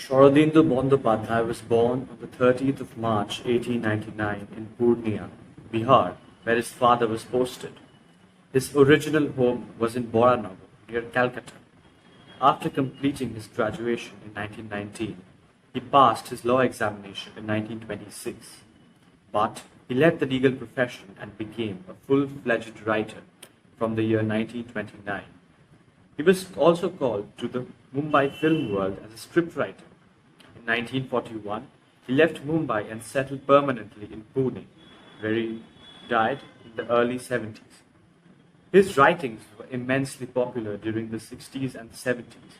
Shorodindu Bandyopadhyay was born on the 30th of March 1899 in Purnia, Bihar, where his father was posted. His original home was in Boranagar, near Calcutta. After completing his graduation in 1919, he passed his law examination in 1926, but he left the legal profession and became a full-fledged writer from the year 1929. He was also called to the Mumbai film world as a scriptwriter. In 1941, he left Mumbai and settled permanently in Pune, where he died in the early 70s. His writings were immensely popular during the 60s and 70s.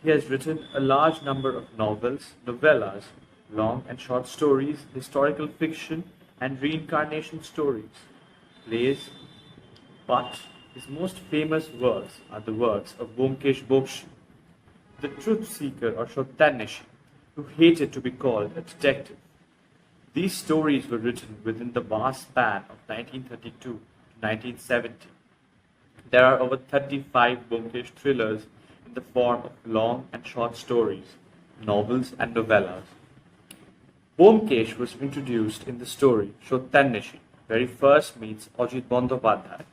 He has written a large number of novels, novellas, long and short stories, historical fiction, and reincarnation stories, plays, but his most famous works are the works of Byomkesh Bakshi, the truth seeker or Shottanishi, who hated to be called a detective. These stories were written within the vast span of 1932 to 1970. There are over 35 Byomkesh thrillers in the form of long and short stories, novels, and novellas. Byomkesh was introduced in the story Shottanishi, where he first meets Ajit Bandyopadhyay in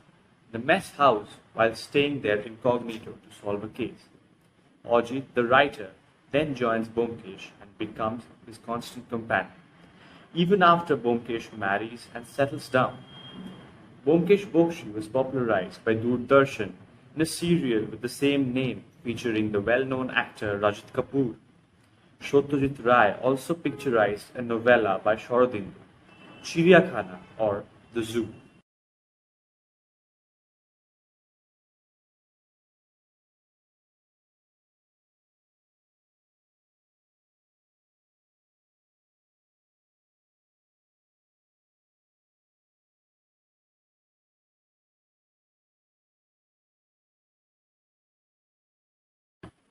the mess house while staying there incognito to solve a case. Ajit, the writer, then joins Byomkesh and becomes his constant companion. Even after Byomkesh marries and settles down, Byomkesh Bakshi was popularized by Doordarshan in a serial with the same name featuring the well-known actor Rajat Kapoor. Satyajit Ray also picturized a novella by Shorodindu, Chiriyakhana or The Zoo.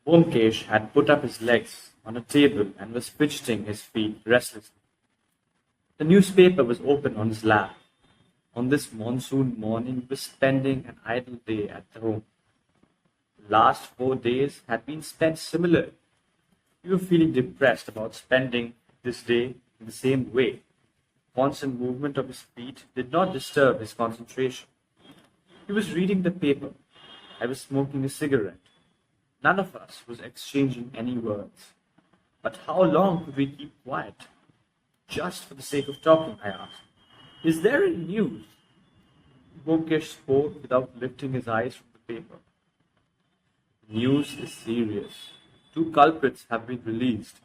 Byomkesh had put up his legs on a table and was fidgeting his feet restlessly. The newspaper was open on his lap. On this monsoon morning he was spending an idle day at the home. The last 4 days had been spent similarly. He was feeling depressed about spending this day in the same way. Constant movement of his feet did not disturb his concentration. He was reading the paper. I was smoking a cigarette. None of us was exchanging any words. But how long could we keep quiet? Just for the sake of talking, I asked. Is there any news? Byomkesh spoke without lifting his eyes from the paper. The news is serious. Two culprits have been released.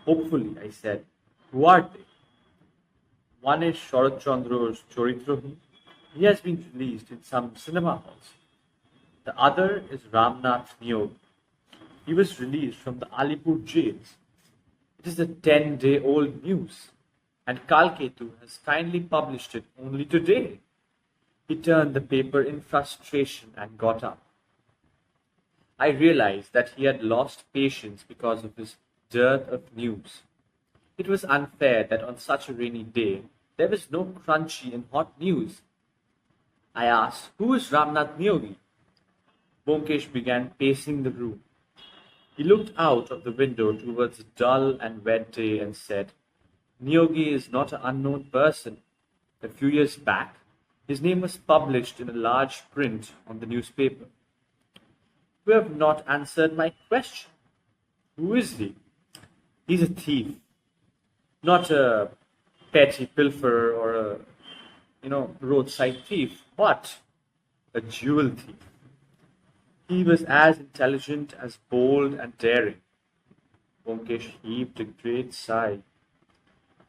Hopefully, I said. Who are they? One is Sharat Chandra's Choritrohi. He has been released in some cinema halls. The other is Ramnath Niyog. He was released from the Alipur jails. It is a 10-day-old news, and Kalketu has kindly published it only today. He turned the paper in frustration and got up. I realized that he had lost patience because of his dearth of news. It was unfair that on such a rainy day there was no crunchy and hot news. I asked, who is Ramnath Niyogi? Byomkesh began pacing the room. He looked out of the window towards a dull and wet day and said, Niyogi is not an unknown person. A few years back, his name was published in a large print on the newspaper. You have not answered my question. Who is he? He's a thief. Not a petty pilferer or roadside thief, but a jewel thief. He was as intelligent, as bold and daring. Byomkesh heaved a great sigh.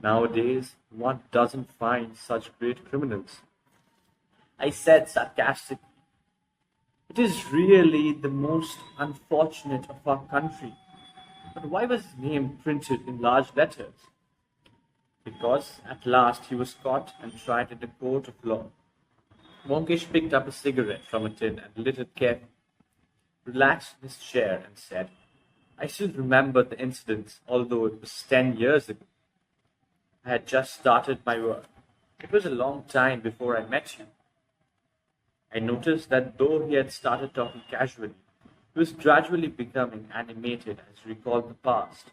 Nowadays, one doesn't find such great criminals. I said sarcastically, it is really the most unfortunate of our country. But why was his name printed in large letters? Because at last he was caught and tried in a court of law. Byomkesh picked up a cigarette from a tin and lit it carefully, relaxed in his chair and said, I still remember the incidents, although it was 10 years ago. I had just started my work. It was a long time before I met you. I noticed that though he had started talking casually, He was gradually becoming animated as he recalled the past.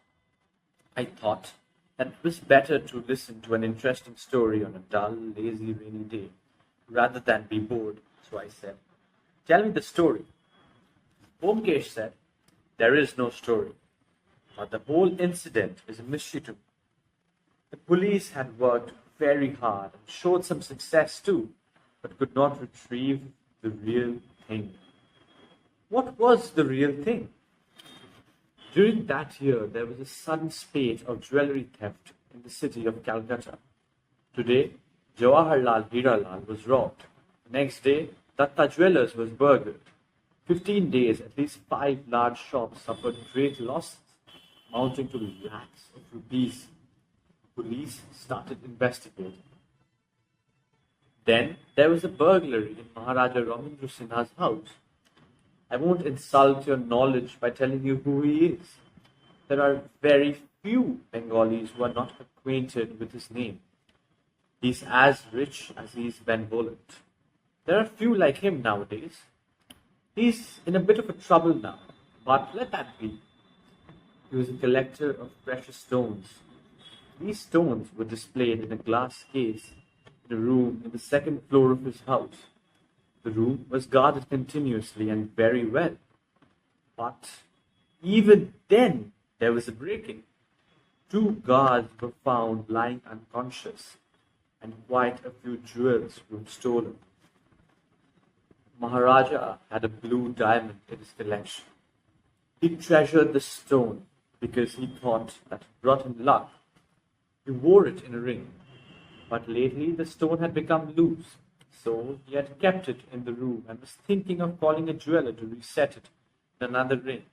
I thought that it was better to listen to an interesting story on a dull, lazy, rainy day rather than be bored, so I said, "Tell me the story." Byomkesh said, "There is no story, but the whole incident is a mystery to me. The police had worked very hard and showed some success too, but could not retrieve the real thing." What was the real thing? During that year, there was a sudden spate of jewellery theft in the city of Calcutta. Today, Jawaharlal Hiralal was robbed. The next day, Datta Jewellers was burgled. 15 days, at least 5 large shops suffered great losses, amounting to lakhs of rupees. Police started investigating. Then there was a burglary in Maharaja Ramendra Sinha's house. I won't insult your knowledge by telling you who he is. There are very few Bengalis who are not acquainted with his name. He's as rich as he is benevolent. There are few like him nowadays. He's in a bit of a trouble now, but let that be. He was a collector of precious stones. These stones were displayed in a glass case in a room in the second floor of his house. The room was guarded continuously and very well. But even then, there was a break-in. 2 guards were found lying unconscious, and quite a few jewels were stolen. Maharaja had a blue diamond in his collection. He treasured the stone because he thought that it brought him luck. He wore it in a ring, but lately the stone had become loose, so he had kept it in the room and was thinking of calling a jeweler to reset it in another ring.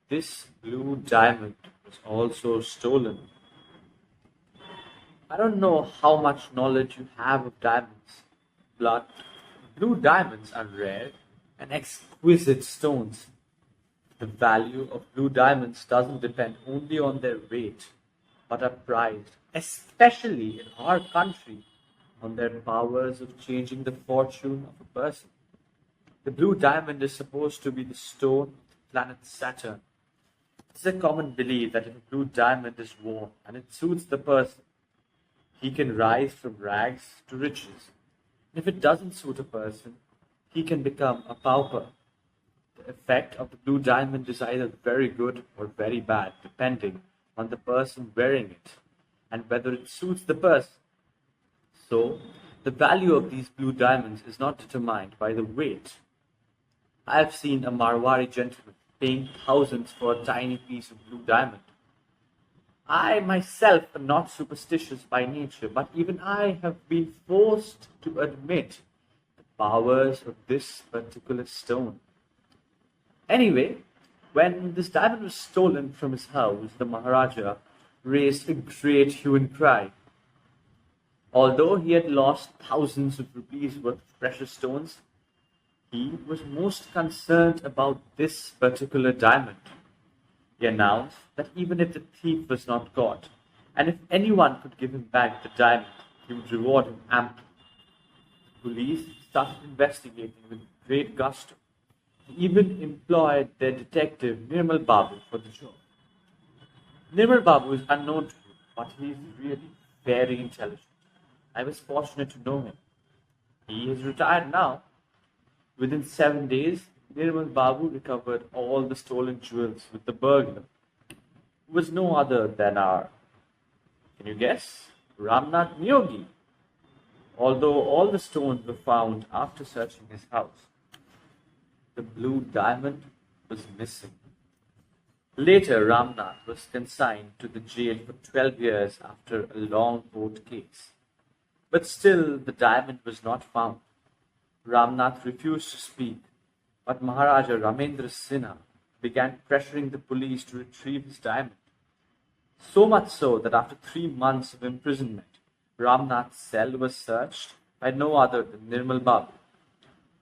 This blue diamond was also stolen. I don't know how much knowledge you have of diamonds, but blue diamonds are rare and exquisite stones. The value of blue diamonds doesn't depend only on their weight, but are prized, especially in our country, on their powers of changing the fortune of a person. The blue diamond is supposed to be the stone of the planet Saturn. It's a common belief that if a blue diamond is worn and it suits the person, he can rise from rags to riches. And if it doesn't suit a person, he can become a pauper. The effect of the blue diamond is either very good or very bad, depending on the person wearing it and whether it suits the person. So, the value of these blue diamonds is not determined by the weight. I have seen a Marwari gentleman paying thousands for a tiny piece of blue diamond. I myself am not superstitious by nature, but even I have been forced to admit the powers of this particular stone. Anyway, when this diamond was stolen from his house, the Maharaja raised a great hue and cry. Although he had lost thousands of rupees worth of precious stones, he was most concerned about this particular diamond. He announced that even if the thief was not caught, and if anyone could give him back the diamond, he would reward him amply. The police started investigating with great gusto. They even employed their detective Nirmal Babu for the job. Nirmal Babu is unknown to you, but he is really very intelligent. I was fortunate to know him. He is retired now. Within 7 days, Nirmal Babu recovered all the stolen jewels with the burglar, who was no other than our, can you guess? Ramnath Neogi. Although all the stones were found after searching his house, the blue diamond was missing. Later, Ramnath was consigned to the jail for 12 years after a long court case. But still, the diamond was not found. Ramnath refused to speak, but Maharaja Ramendra Sinha began pressuring the police to retrieve his diamond. So much so that after 3 months of imprisonment, Ramnath's cell was searched by no other than Nirmal Babu.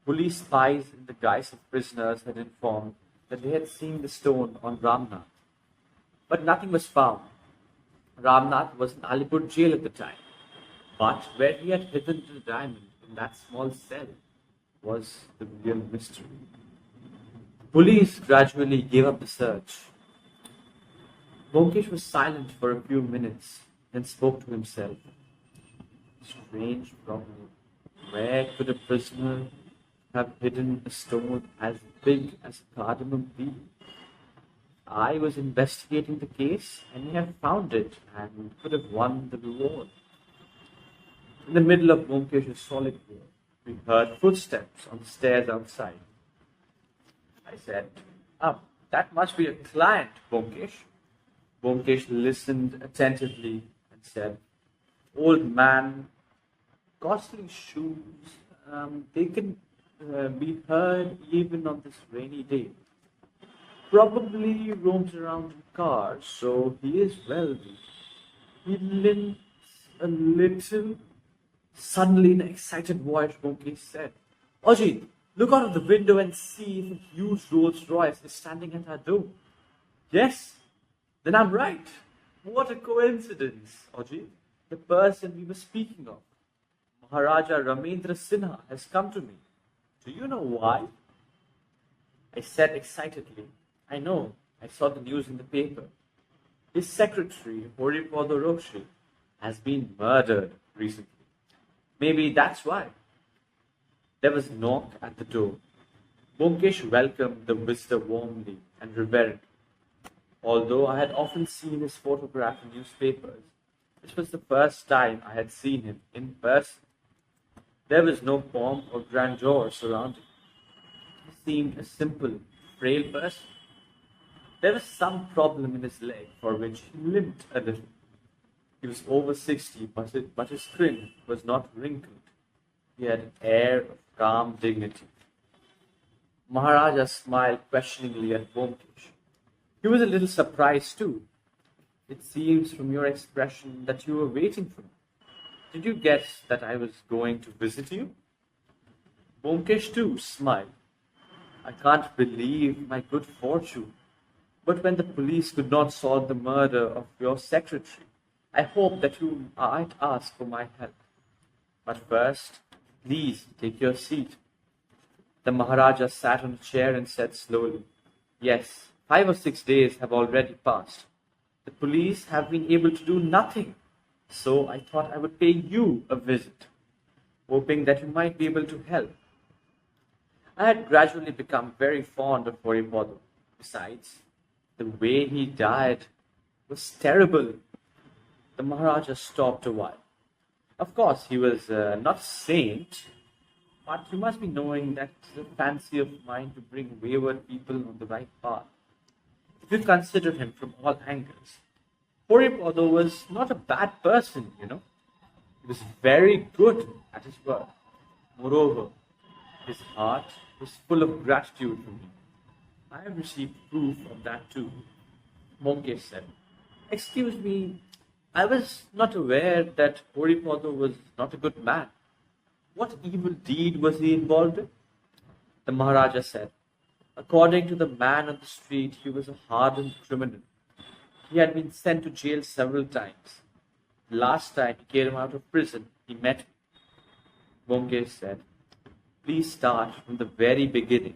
Police spies in the guise of prisoners had informed that they had seen the stone on Ramnath. But nothing was found. Ramnath was in Alipur jail at the time, but where he had hidden the diamond in that small cell was the real mystery. Police gradually gave up the search. Byomkesh was silent for a few minutes, then spoke to himself. Strange problem. Where could a prisoner have hidden a stone as big as a cardamom pea? I was investigating the case and he had found it and could have won the reward. In the middle of Byomkesh's solitude, we heard footsteps on the stairs outside. I said, that must be a client, Byomkesh. Byomkesh listened attentively and said, Old man, costly shoes, they can be heard even on this rainy day. Probably roams around in cars, so he is wealthy. He limps a little. Suddenly, in an excited voice, Byomkesh said, Ajit, look out of the window and see if a huge Rolls Royce is standing at our door. Yes, then I'm right. What a coincidence, Ajit. The person we were speaking of, Maharaja Ramendra Sinha, has come to me. Do you know why? I said excitedly, I know. I saw the news in the paper. His secretary, Horipada Roshi, has been murdered recently. Maybe that's why. There was a knock at the door. Byomkesh welcomed the visitor warmly and reverently. Although I had often seen his photograph in newspapers, this was the first time I had seen him in person. There was no pomp or grandeur surrounding him. He seemed a simple, frail person. There was some problem in his leg for which he limped a little. He was over 60, but his skin was not wrinkled. He had an air of calm dignity. Maharaja smiled questioningly at Byomkesh. He was a little surprised too. It seems from your expression that you were waiting for me. Did you guess that I was going to visit you? Byomkesh too smiled. I can't believe my good fortune. But when the police could not solve the murder of your secretary, I hope that you might ask for my help. But first, please take your seat. The Maharaja sat on a chair and said slowly, Yes, 5 or 6 days have already passed. The police have been able to do nothing. So I thought I would pay you a visit, hoping that you might be able to help. I had gradually become very fond of Horipada. Besides, the way he died was terrible. The Maharaja stopped a while. Of course, he was not a saint, but you must be knowing that it's a fancy of mine to bring wayward people on the right path. If you consider him from all angles, Horipada was not a bad person, you know. He was very good at his work. Moreover, his heart was full of gratitude for me. I have received proof of that too. Byomkesh said, Excuse me, I was not aware that Horipada was not a good man. What evil deed was he involved in? The Maharaja said, According to the man on the street, he was a hardened criminal. He had been sent to jail several times. The last time he came out of prison, he met me. Byomkesh said, Please start from the very beginning.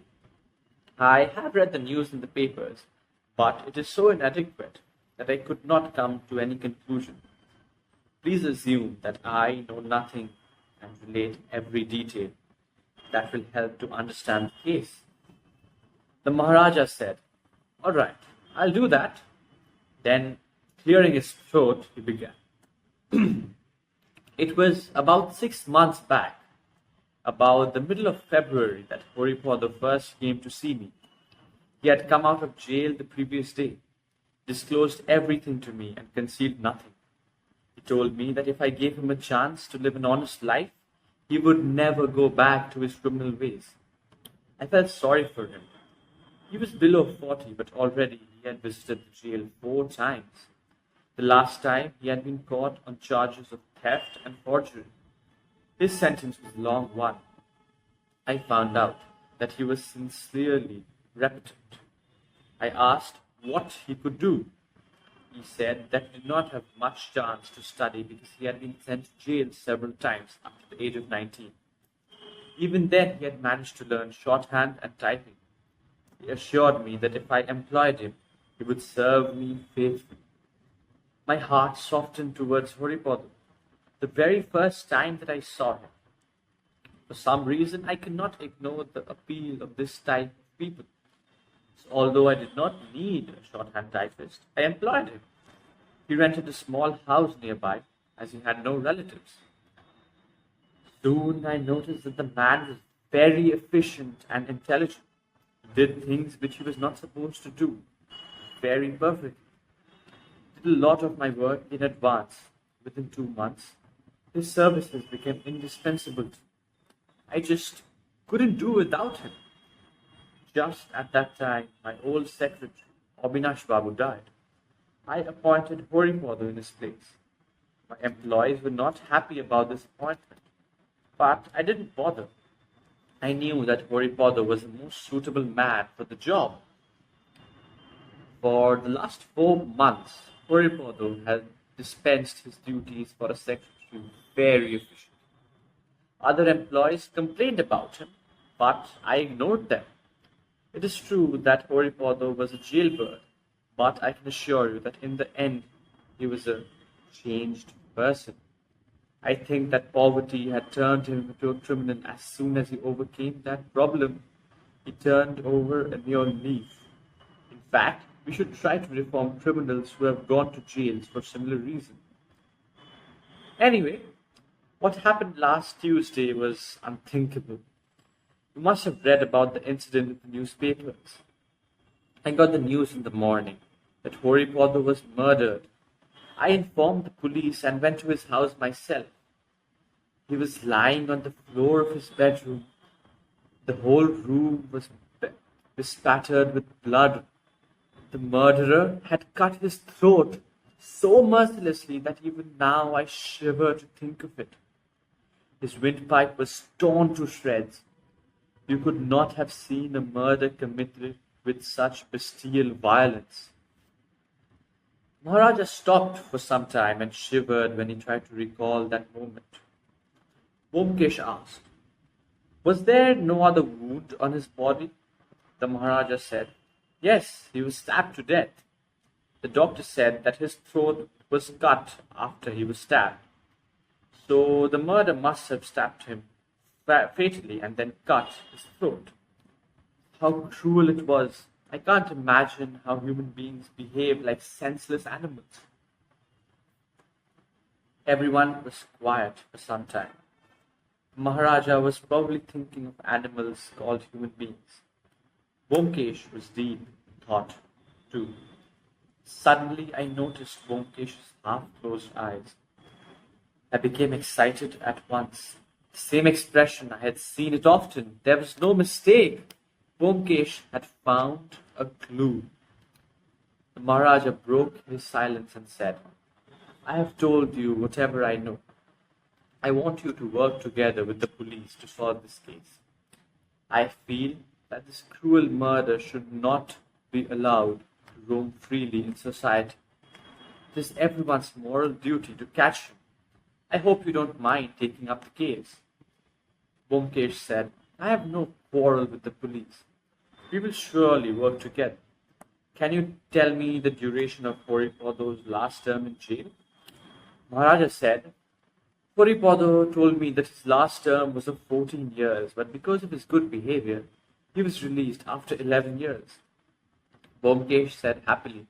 I have read the news in the papers, but it is so inadequate that I could not come to any conclusion. Please assume that I know nothing and relate every detail. That will help to understand the case. The Maharaja said, All right, I'll do that. Then, clearing his throat, he began. It was about 6 months back, about the middle of February, that Horipada first came to see me. He had come out of jail the previous day, disclosed everything to me, and concealed nothing. He told me that if I gave him a chance to live an honest life, he would never go back to his criminal ways. I felt sorry for him. He was below 40, but already he had visited the jail 4 times. The last time he had been caught on charges of theft and forgery. His sentence was a long one. I found out that he was sincerely repentant. I asked what he could do. He said that he did not have much chance to study because he had been sent to jail several times up to the age of 19. Even then, he had managed to learn shorthand and typing. He assured me that if I employed him, he would serve me faithfully. My heart softened towards Horipodo the very first time that I saw him. For some reason, I could not ignore the appeal of this type of people. So although I did not need a shorthand typist, I employed him. He rented a small house nearby, as he had no relatives. Soon I noticed that the man was very efficient and intelligent. He did things which he was not supposed to do very perfectly. Did a lot of my work in advance. Within 2 months, his services became indispensable to me. I just couldn't do without him. Just at that time, my old secretary, Abhinash Babu, died. I appointed Horipodo in his place. My employees were not happy about this appointment, but I didn't bother. I knew that Horipodo was the most suitable man for the job. For the last 4 months, Horipodo had dispensed his duties for a secretary very efficiently. Other employees complained about him, but I ignored them. It is true that Horipodo was a jailbird, but I can assure you that in the end he was a changed person. I think that poverty had turned him into a criminal as soon as he overcame that problem. He turned over a new leaf. In fact, we should try to reform criminals who have gone to jails for similar reasons. Anyway, what happened last Tuesday was unthinkable. You must have read about the incident in the newspapers. I got the news in the morning that Horipodo was murdered. I informed the police and went to his house myself. He was lying on the floor of his bedroom. The whole room was bespattered with blood. The murderer had cut his throat so mercilessly that even now I shiver to think of it. His windpipe was torn to shreds. You could not have seen a murder committed with such bestial violence. Maharaja stopped for some time and shivered when he tried to recall that moment. Byomkesh asked, "Was there no other wound on his body?" The Maharaja said, "Yes, he was stabbed to death. The doctor said that his throat was cut after he was stabbed. So the murder must have stabbed him fatally and then cut his throat. How cruel it was. I can't imagine how human beings behave like senseless animals." Everyone was quiet for some time. Maharaja was probably thinking of animals called human beings. Byomkesh was deep in thought, too. Suddenly, I noticed Byomkesh's half-closed eyes. I became excited at once. The same expression, I had seen it often. There was no mistake. Byomkesh had found a clue. The Maharaja broke his silence and said, "I have told you whatever I know. I want you to work together with the police to solve this case. I feel that this cruel murder should not be allowed to roam freely in society. It is everyone's moral duty to catch him. I hope you don't mind taking up the case." Byomkesh said, "I have no quarrel with the police. We will surely work together. Can you tell me the duration of Horipodo's last term in jail?" Maharaja said, "Horipodo told me that his last term was of 14 years, but because of his good behavior, he was released after 11 years. Byomkesh said happily,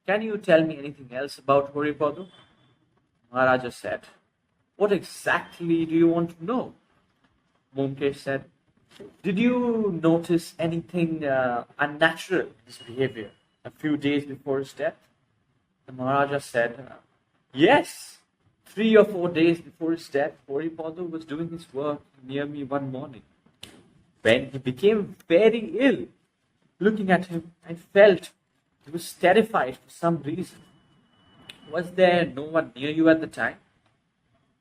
"Can you tell me anything else about Horipodo?" Maharaja said, "What exactly do you want to know?" Byomkesh said, "Did you notice anything unnatural in his behavior a few days before his death?" The Maharaja said, "Yes. 3 or 4 days before his death, Horipodo was doing his work near me one morning. When he became very ill, looking at him, I felt he was terrified for some reason. Was there no one near you at the time?"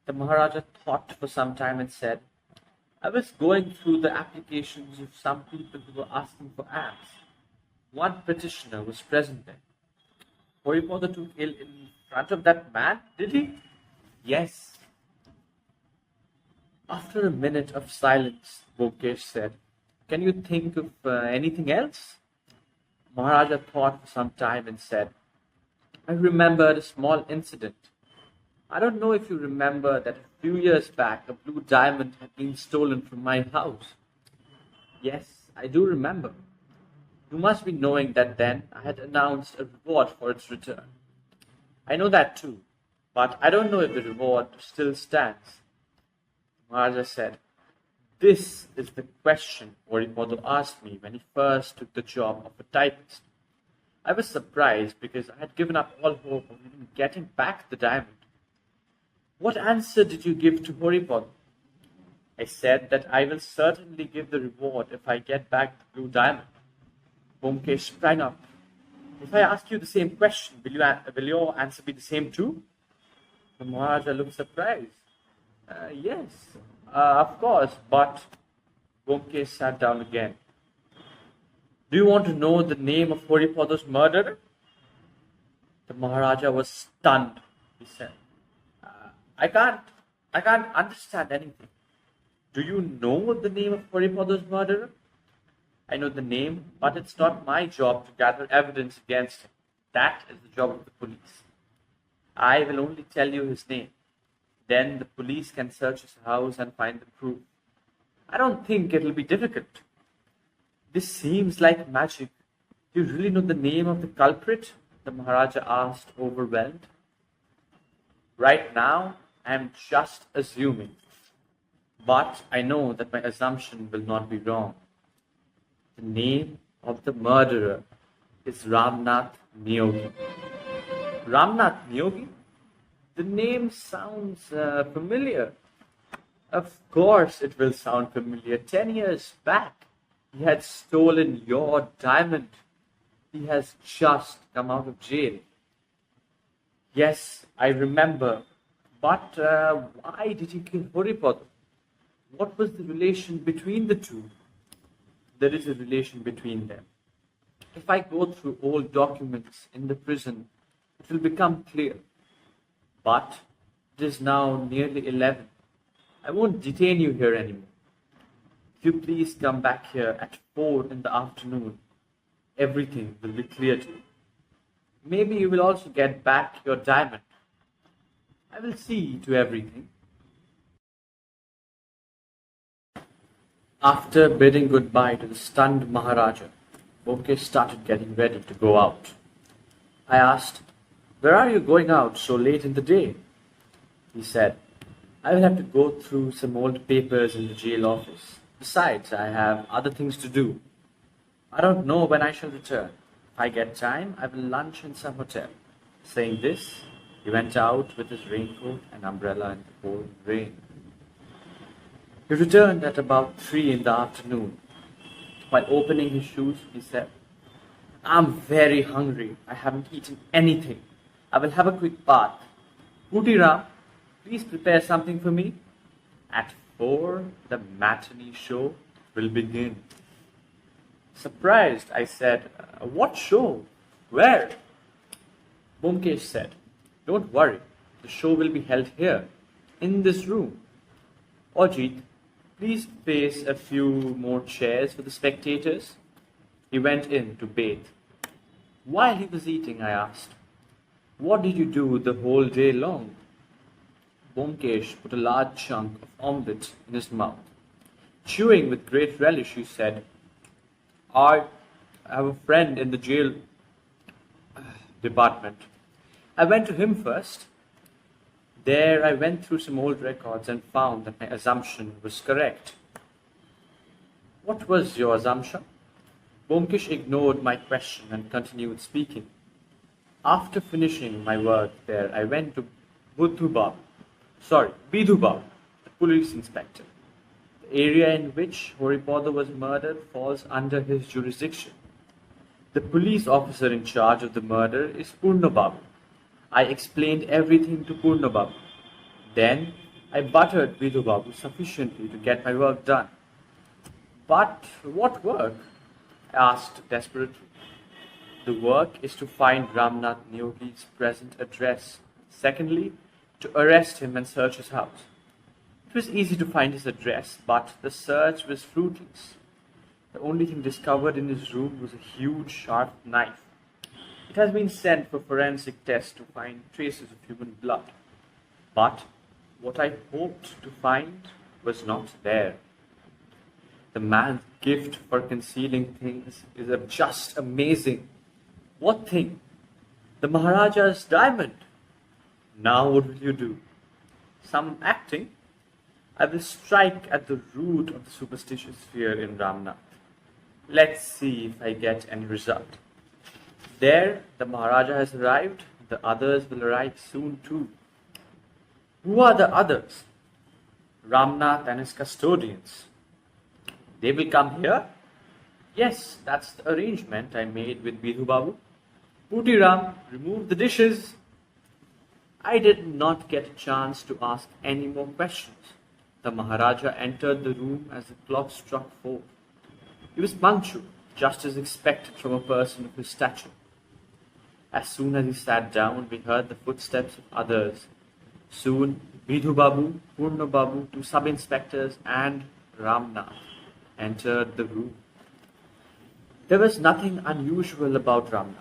The Maharaja thought for some time and said, "I was going through the applications of some people who were asking for alms. One petitioner was present there." "Horipodo took ill in front of that man, did he?" "Yes." After a minute of silence, Byomkesh said, "Can you think of anything else?" Maharaja thought for some time and said, I remembered a small incident. I don't know if you remember that a few years back a blue diamond had been stolen from my house. Yes, I do remember. You must be knowing that then I had announced a reward for its return. I know that too, but I don't know if the reward still stands. Maharaja said, this is the question Horipodo asked me when he first took the job of a typist. I was surprised because I had given up all hope of even getting back the diamond. What answer did you give to Horipodo? I said that I will certainly give the reward if I get back the blue diamond. Byomkesh sprang up. If I ask you the same question, will your answer be the same too? The Maharaja looked surprised. Yes, of course, but Byomkesh sat down again. Do you want to know the name of Horipodo's murderer? The Maharaja was stunned. He said, I can't understand anything. Do you know the name of Horipodo's murderer? I know the name, but it's not my job to gather evidence against him. That is the job of the police. I will only tell you his name. Then the police can search his house and find the proof. I don't think it'll be difficult. This seems like magic. Do you really know the name of the culprit? The Maharaja asked, overwhelmed. Right now, I am just assuming. But I know that my assumption will not be wrong. The name of the murderer is Ramnath Neogi. Ramnath Neogi? The name sounds familiar. Of course it will sound familiar. 10 years back, he had stolen your diamond. He has just come out of jail. Yes, I remember. But why did he kill Horipodo? What was the relation between the two? There is a relation between them. If I go through old documents in the prison, it will become clear. But it is now nearly 11. I won't detain you here anymore. If you please come back here at 4 in the afternoon, everything will be clear to you. Maybe you will also get back your diamond. I will see to everything. After bidding goodbye to the stunned Maharaja, Byomkesh started getting ready to go out. I asked, where are you going out so late in the day? He said, I will have to go through some old papers in the jail office. Besides, I have other things to do. I don't know when I shall return. If I get time, I will lunch in some hotel. Saying this, he went out with his raincoat and umbrella in the pouring rain. He returned at about 3 in the afternoon. While opening his shoes, he said, I'm very hungry. I haven't eaten anything. I will have a quick bath. Booty Ram, please prepare something for me. At 4, the matinee show will begin. Surprised, I said, what show? Where? Byomkesh said, don't worry. The show will be held here, in this room. Ajit, please place a few more chairs for the spectators. He went in to bathe. While he was eating, I asked, what did you do the whole day long? Byomkesh put a large chunk of omelette in his mouth. Chewing with great relish, he said, I have a friend in the jail department. I went to him first. There I went through some old records and found that my assumption was correct. What was your assumption? Byomkesh ignored my question and continued speaking. After finishing my work there, I went to Bidhu Babu, the police inspector. The area in which Horipodo was murdered falls under his jurisdiction. The police officer in charge of the murder is Purna Babu. I explained everything to Purna Babu. Then I buttered Bidhu Babu sufficiently to get my work done. But what work? I asked desperately. The work is to find Ramnath Neogi's present address. Secondly, to arrest him and search his house. It was easy to find his address, but the search was fruitless. The only thing discovered in his room was a huge sharp knife. It has been sent for forensic tests to find traces of human blood. But what I hoped to find was not there. The man's gift for concealing things is just amazing. What thing? The Maharaja's diamond. Now what will you do? Some acting? I will strike at the root of the superstitious fear in Ramnath. Let's see if I get any result. There, the Maharaja has arrived. The others will arrive soon too. Who are the others? Ramnath and his custodians. They will come here? Yes, that's the arrangement I made with Bidhu Babu. Puti Ram, remove the dishes. I did not get a chance to ask any more questions. The Maharaja entered the room as the clock struck 4. He was punctual, just as expected from a person of his stature. As soon as he sat down, we heard the footsteps of others. Soon, Bidhu Babu, Purna Babu, 2 sub-inspectors, and Ramnath entered the room. There was nothing unusual about Ramnath.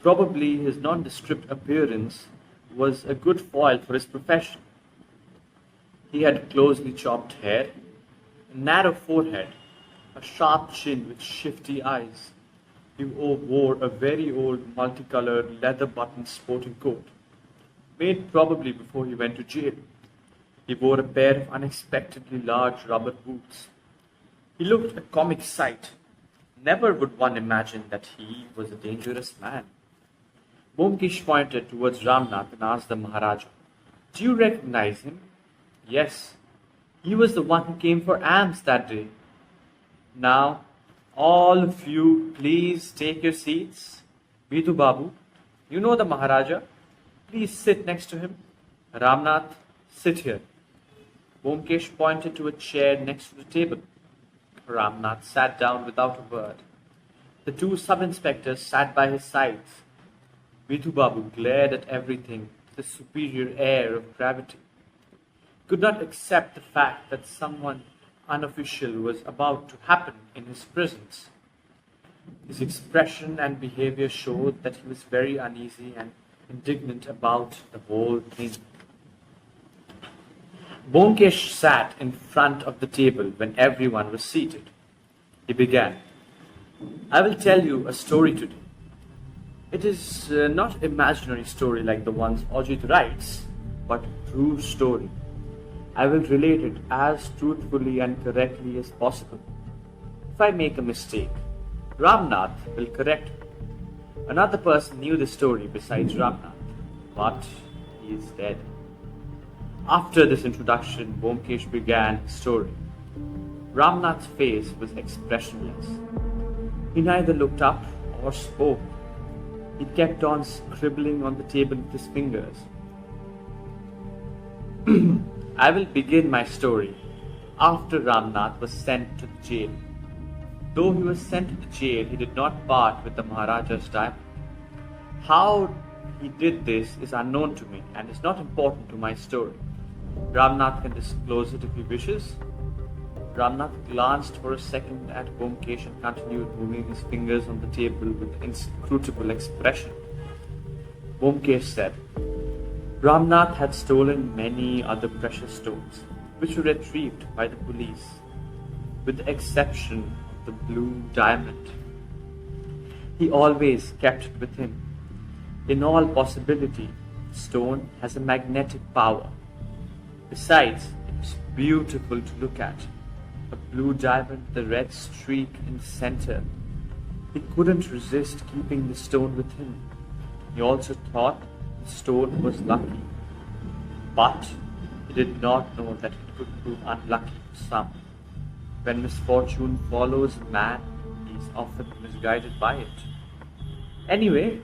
Probably his nondescript appearance was a good foil for his profession. He had closely chopped hair, a narrow forehead, a sharp chin with shifty eyes. He wore a very old multicolored leather-buttoned sporting coat, made probably before he went to jail. He wore a pair of unexpectedly large rubber boots. He looked a comic sight. Never would one imagine that he was a dangerous man. Byomkesh pointed towards Ramnath and asked the Maharaja, "Do you recognize him?" "Yes. He was the one who came for alms that day." "Now, all of you, please take your seats. Bidhu Babu, you know the Maharaja. Please sit next to him. Ramnath, sit here." Byomkesh pointed to a chair next to the table. Ramnath sat down without a word. The 2 sub-inspectors sat by his sides. Bidhu Babu glared at everything with a superior air of gravity. He could not accept the fact that someone unofficial was about to happen in his presence. His expression and behavior showed that he was very uneasy and indignant about the whole thing. Byomkesh sat in front of the table when everyone was seated. He began, "I will tell you a story today. It is not imaginary story like the ones Ajit writes, but true story. I will relate it as truthfully and correctly as possible. If I make a mistake, Ramnath will correct me. Another person knew the story besides Ramnath, but he is dead." After this introduction, Byomkesh began his story. Ramnath's face was expressionless. He neither looked up or spoke. He kept on scribbling on the table with his fingers. I will begin my story after Ramnath was sent to the jail. Though he was sent to the jail, he did not part with the Maharaja's diamond. How he did this is unknown to me and is not important to my story. Ramnath can disclose it if he wishes. Ramnath glanced for a second at Byomkesh and continued moving his fingers on the table with inscrutable expression. Byomkesh said, "Ramnath had stolen many other precious stones, which were retrieved by the police, with the exception of the blue diamond. He always kept it with him. In all possibility, the stone has a magnetic power. Besides, it was beautiful to look at. A blue diamond with a red streak in the center. He couldn't resist keeping the stone with him. He also thought the stone was lucky. But he did not know that it could prove unlucky for some. When misfortune follows a man, he is often misguided by it. Anyway,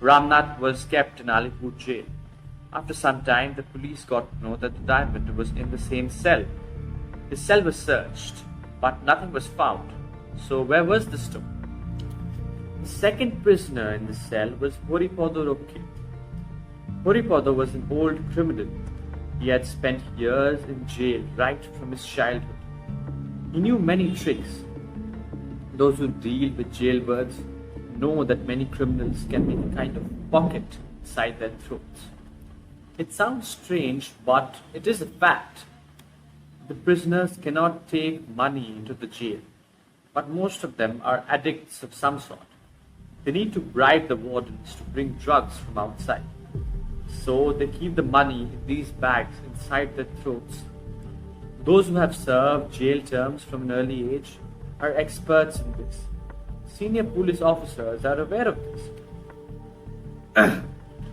Ramnath was kept in Alipur jail. After some time, the police got to know that the diamond was in the same cell. His cell was searched, but nothing was found. So where was the stone? The second prisoner in the cell was Horipodo Rokke. Horipodo was an old criminal. He had spent years in jail right from his childhood. He knew many tricks. Those who deal with jailbirds know that many criminals can make a kind of pocket inside their throats. It sounds strange, but it is a fact. The prisoners cannot take money into the jail, but most of them are addicts of some sort. They need to bribe the wardens to bring drugs from outside. So they keep the money in these bags inside their throats. Those who have served jail terms from an early age are experts in this. Senior police officers are aware of this.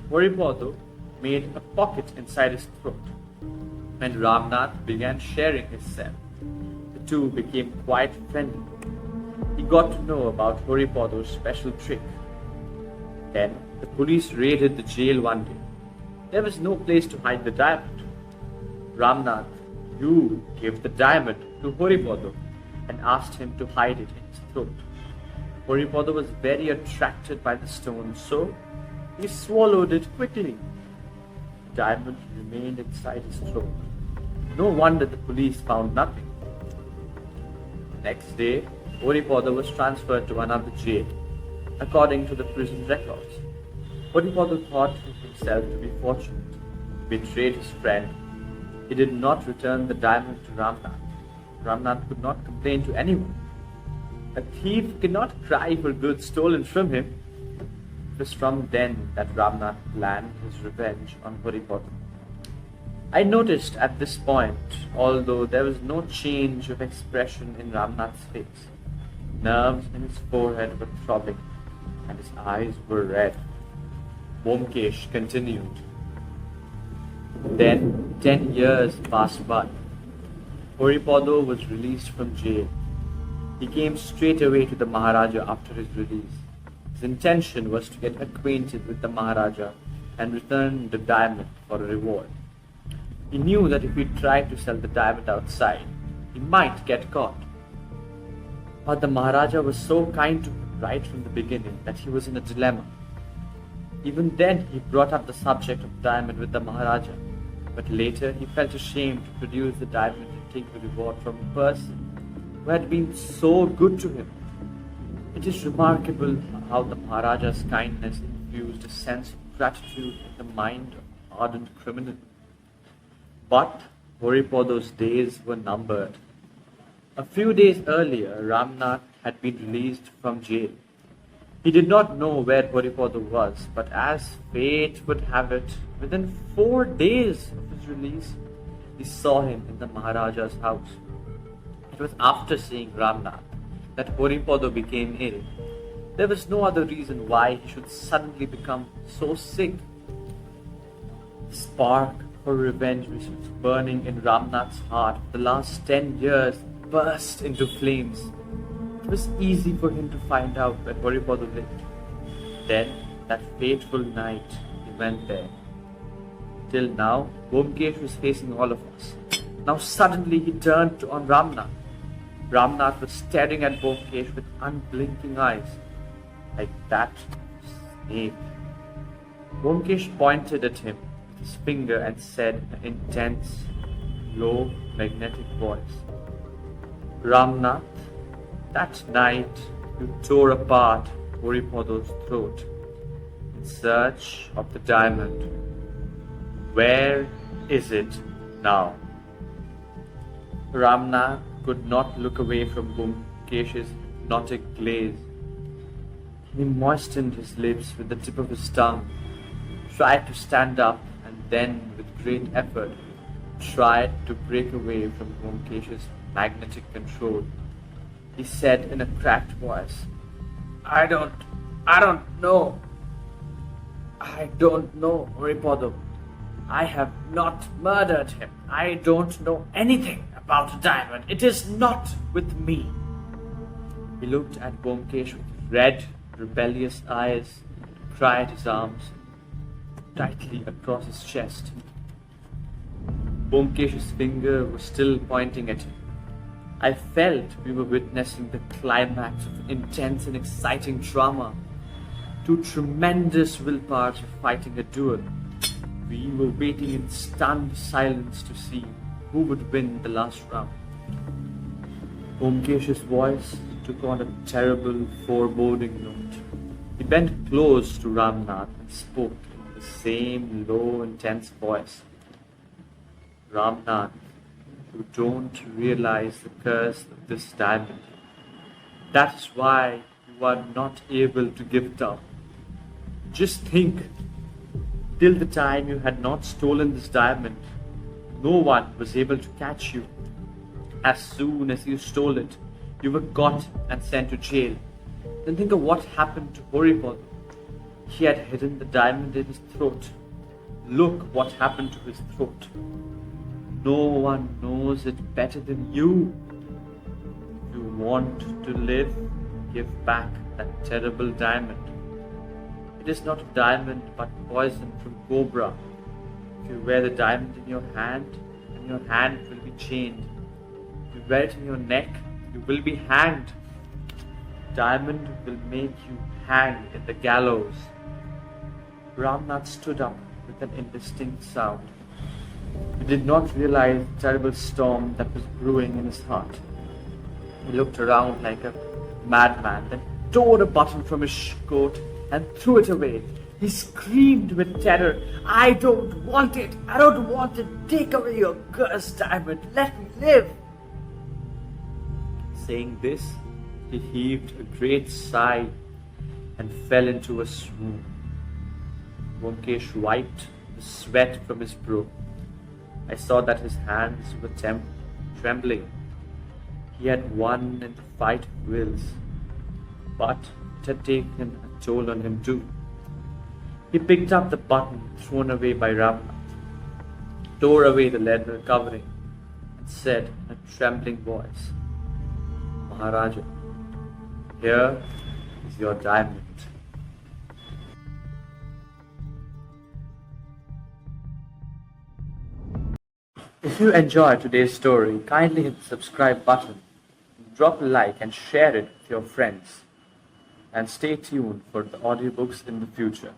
Horipodo made a pocket inside his throat. When Ramnath began sharing his cell, the two became quite friendly. He got to know about Horipodo's special trick. Then the police raided the jail one day. There was no place to hide the diamond. Ramnath, you gave the diamond to Horipodo and asked him to hide it in his throat. Horipodo was very attracted by the stone, so he swallowed it quickly. The diamond remained inside his throat. No wonder the police found nothing. Next day, Horipodo was transferred to another jail, according to the prison records. Horipodo thought himself to be fortunate. He betrayed his friend. He did not return the diamond to Ramnath. Ramnath could not complain to anyone. A thief cannot cry for goods stolen from him. It was from then that Ramnath planned his revenge on Horipodo. I noticed at this point, although there was no change of expression in Ramnath's face, nerves in his forehead were throbbing and his eyes were red. Byomkesh continued. Then 10 years passed by. Horipodo was released from jail. He came straight away to the Maharaja after his release. His intention was to get acquainted with the Maharaja and return the diamond for a reward. He knew that if he tried to sell the diamond outside, he might get caught. But the Maharaja was so kind to him right from the beginning that he was in a dilemma. Even then, he brought up the subject of the diamond with the Maharaja, but later he felt ashamed to produce the diamond and take the reward from a person who had been so good to him. It is remarkable how the Maharaja's kindness infused a sense of gratitude in the mind of an ardent criminal. But Horipodo's days were numbered. A few days earlier, Ramnath had been released from jail. He did not know where Horipodo was, but as fate would have it, within 4 days of his release, he saw him in the Maharaja's house. It was after seeing Ramnath that Horipodo became ill. There was no other reason why he should suddenly become so sick. The spark for revenge which was burning in Ramnath's heart for the last 10 years burst into flames. It was easy for him to find out where Horipodo lived. Then, that fateful night, he went there. Till now, Byomkesh was facing all of us. Now suddenly he turned on Ramnath. Ramnath was staring at Byomkesh with unblinking eyes, like that snake. Byomkesh pointed at him with his finger and said in an intense, low, magnetic voice, Ramnath, that night you tore apart Horipodo's throat in search of the diamond. Where is it now? Ramnath could not look away from Byomkesh's hypnotic gaze. He moistened his lips with the tip of his tongue, tried to stand up, and then, with great effort, tried to break away from Byomkesh's magnetic control. He said in a cracked voice, I don't know. I don't know, Horipodo. I have not murdered him. I don't know anything about the diamond. It is not with me. He looked at Byomkesh with red, rebellious eyes and cried his arms tightly across his chest. Byomkesh's finger was still pointing at him. I felt we were witnessing the climax of intense and exciting drama. Two tremendous willpowers were fighting a duel. We were waiting in stunned silence to see who would win the last round. Byomkesh's voice took on a terrible, foreboding note. He bent close to Ramnath and spoke in the same low, intense voice. Ramnath, you don't realize the curse of this diamond. That is why you are not able to give it up. Just think, till the time you had not stolen this diamond, no one was able to catch you. As soon as you stole it, you were caught and sent to jail. Then think of what happened to Horipal. He had hidden the diamond in his throat. Look what happened to his throat. No one knows it better than you. If you want to live, give back that terrible diamond. It is not a diamond but poison from cobra. If you wear the diamond in your hand, then your hand will be chained. If you wear it in your neck, you will be hanged. Diamond will make you hang in the gallows. Ramnath stood up with an indistinct sound. He did not realize the terrible storm that was brewing in his heart. He looked around like a madman, then tore a button from his coat and threw it away. He screamed with terror, I don't want it! I don't want it! Take away your cursed diamond! Let me live! Saying this, he heaved a great sigh and fell into a swoon. Byomkesh wiped the sweat from his brow. I saw that his hands were trembling. He had won in the fight of wills, but it had taken a toll on him too. He picked up the button thrown away by Ramnath, tore away the leather covering, and said in a trembling voice, Maharaja, here is your diamond. If you enjoyed today's story, kindly hit the subscribe button, drop a like and share it with your friends. And stay tuned for the audiobooks in the future.